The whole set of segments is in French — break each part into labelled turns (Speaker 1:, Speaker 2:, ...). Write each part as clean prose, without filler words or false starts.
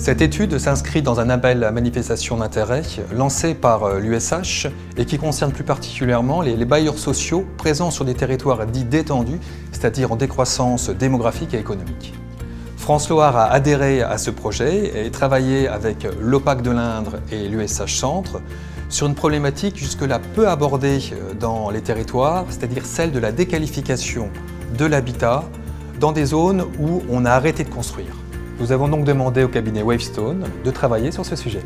Speaker 1: Cette étude s'inscrit dans un appel à manifestation d'intérêt lancé par l'USH et qui concerne plus particulièrement les bailleurs sociaux présents sur des territoires dits détendus, c'est-à-dire en décroissance démographique et économique. France Loire a adhéré à ce projet et travaillé avec l'OPAC de l'Indre et l'USH Centre sur une problématique jusque-là peu abordée dans les territoires, c'est-à-dire celle de la déqualification de l'habitat dans des zones où on a arrêté de construire. Nous avons donc demandé au cabinet Wavestone de travailler sur ce sujet.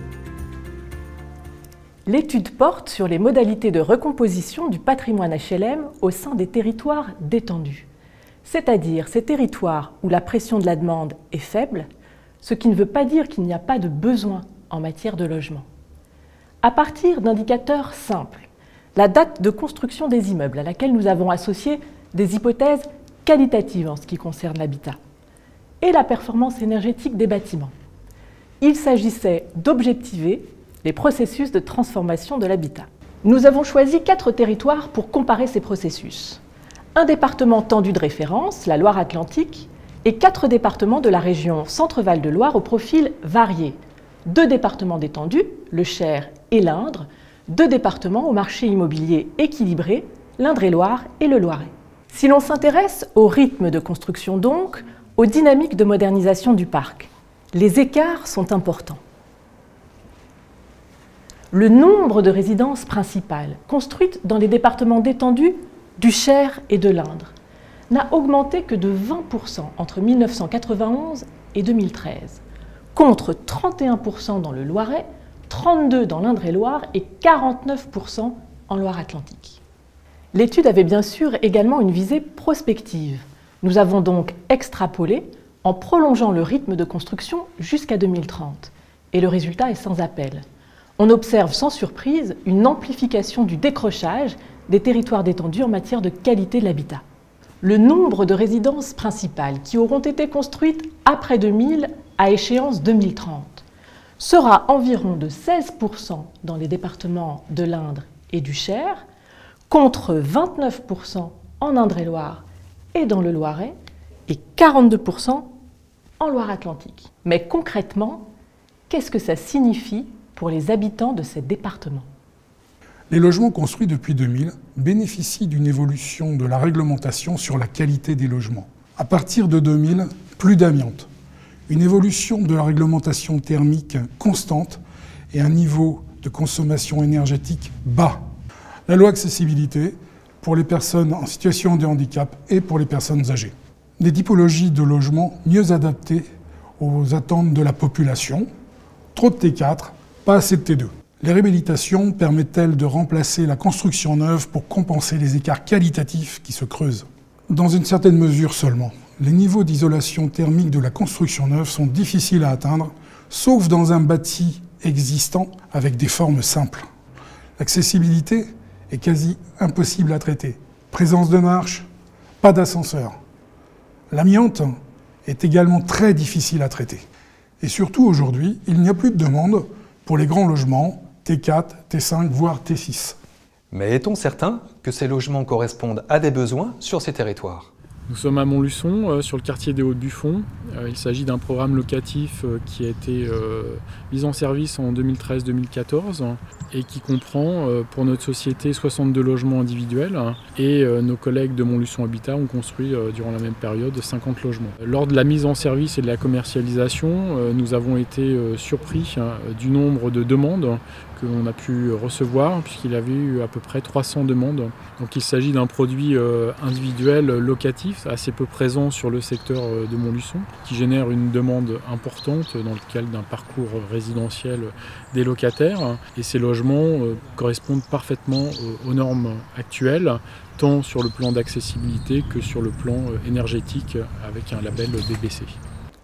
Speaker 2: L'étude porte sur les modalités de recomposition du patrimoine HLM au sein des territoires détendus, c'est-à-dire ces territoires où la pression de la demande est faible, ce qui ne veut pas dire qu'il n'y a pas de besoin en matière de logement. À partir d'indicateurs simples, la date de construction des immeubles à laquelle nous avons associé des hypothèses qualitatives en ce qui concerne l'habitat, et la performance énergétique des bâtiments. Il s'agissait d'objectiver les processus de transformation de l'habitat. Nous avons choisi 4 territoires pour comparer ces processus. Un département tendu de référence, la Loire-Atlantique, et 4 départements de la région Centre-Val de Loire au profil varié. 2 départements détendus, le Cher et l'Indre, 2 départements au marché immobilier équilibré, l'Indre-et-Loire et le Loiret. Si l'on s'intéresse au rythme de construction donc, aux dynamiques de modernisation du parc, les écarts sont importants. Le nombre de résidences principales construites dans les départements détendus du Cher et de l'Indre n'a augmenté que de 20% entre 1991 et 2013, contre 31% dans le Loiret, 32% dans l'Indre-et-Loire et 49% en Loire-Atlantique. L'étude avait bien sûr également une visée prospective. Nous avons donc extrapolé en prolongeant le rythme de construction jusqu'à 2030. Et le résultat est sans appel. On observe sans surprise une amplification du décrochage des territoires détendus en matière de qualité de l'habitat. Le nombre de résidences principales qui auront été construites après 2000 à échéance 2030 sera environ de 16% dans les départements de l'Indre et du Cher, contre 29% en Indre-et-Loire et dans le Loiret, et 42% en Loire-Atlantique. Mais concrètement, qu'est-ce que ça signifie pour les habitants de ces départements?
Speaker 3: Les logements construits depuis 2000 bénéficient d'une évolution de la réglementation sur la qualité des logements. À partir de 2000, plus d'amiante, une évolution de la réglementation thermique constante et un niveau de consommation énergétique bas. La loi accessibilité pour les personnes en situation de handicap et pour les personnes âgées. Des typologies de logements mieux adaptées aux attentes de la population. Trop de T4, pas assez de T2. Les réhabilitations permettent-elles de remplacer la construction neuve pour compenser les écarts qualitatifs qui se creusent? Dans une certaine mesure seulement. Les niveaux d'isolation thermique de la construction neuve sont difficiles à atteindre, sauf dans un bâti existant avec des formes simples. L'accessibilité est quasi impossible à traiter. Présence de marche, pas d'ascenseur. L'amiante est également très difficile à traiter. Et surtout aujourd'hui, il n'y a plus de demande pour les grands logements, T4, T5, voire T6.
Speaker 1: Mais est-on certain que ces logements correspondent à des besoins sur ces territoires?
Speaker 4: Nous sommes à Montluçon, sur le quartier des Hauts-de-Buffon. Il s'agit d'un programme locatif qui a été mis en service en 2013-2014 et qui comprend pour notre société 62 logements individuels et nos collègues de Montluçon Habitat ont construit durant la même période 50 logements. Lors de la mise en service et de la commercialisation, nous avons été surpris du nombre de demandes que l'on a pu recevoir, puisqu'il y avait eu à peu près 300 demandes. Donc il s'agit d'un produit individuel locatif, assez peu présent sur le secteur de Montluçon, qui génère une demande importante dans le cadre d'un parcours résidentiel des locataires. Et ces logements correspondent parfaitement aux normes actuelles, tant sur le plan d'accessibilité que sur le plan énergétique, avec un label DBC.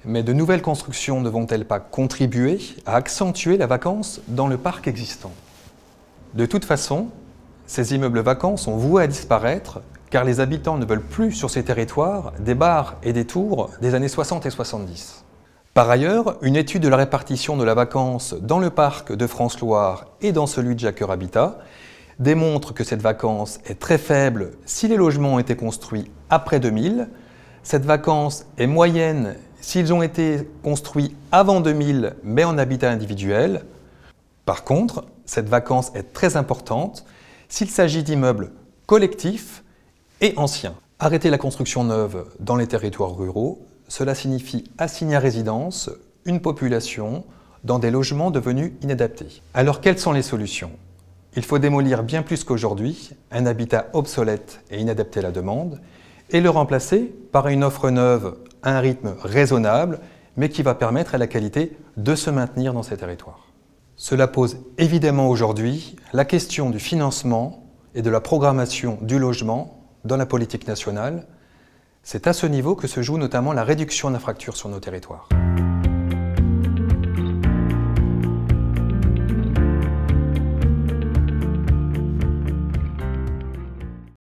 Speaker 1: Mais de nouvelles constructions ne vont-elles pas contribuer à accentuer la vacance dans le parc existant? De toute façon, ces immeubles vacants sont voués à disparaître car les habitants ne veulent plus sur ces territoires des bars et des tours des années 60 et 70. Par ailleurs, une étude de la répartition de la vacance dans le parc de France Loire et dans celui de Jacqueur Habitat démontre que cette vacance est très faible si les logements ont été construits après 2000. Cette vacance est moyenne s'ils ont été construits avant 2000 mais en habitat individuel. Par contre, cette vacance est très importante s'il s'agit d'immeubles collectifs et anciens. Arrêter la construction neuve dans les territoires ruraux, cela signifie assigner à résidence une population dans des logements devenus inadaptés. Alors quelles sont les solutions? Il faut démolir bien plus qu'aujourd'hui un habitat obsolète et inadapté à la demande et le remplacer par une offre neuve à un rythme raisonnable mais qui va permettre à la qualité de se maintenir dans ces territoires. Cela pose évidemment aujourd'hui la question du financement et de la programmation du logement dans la politique nationale. C'est à ce niveau que se joue notamment la réduction d'infrastructures sur nos territoires.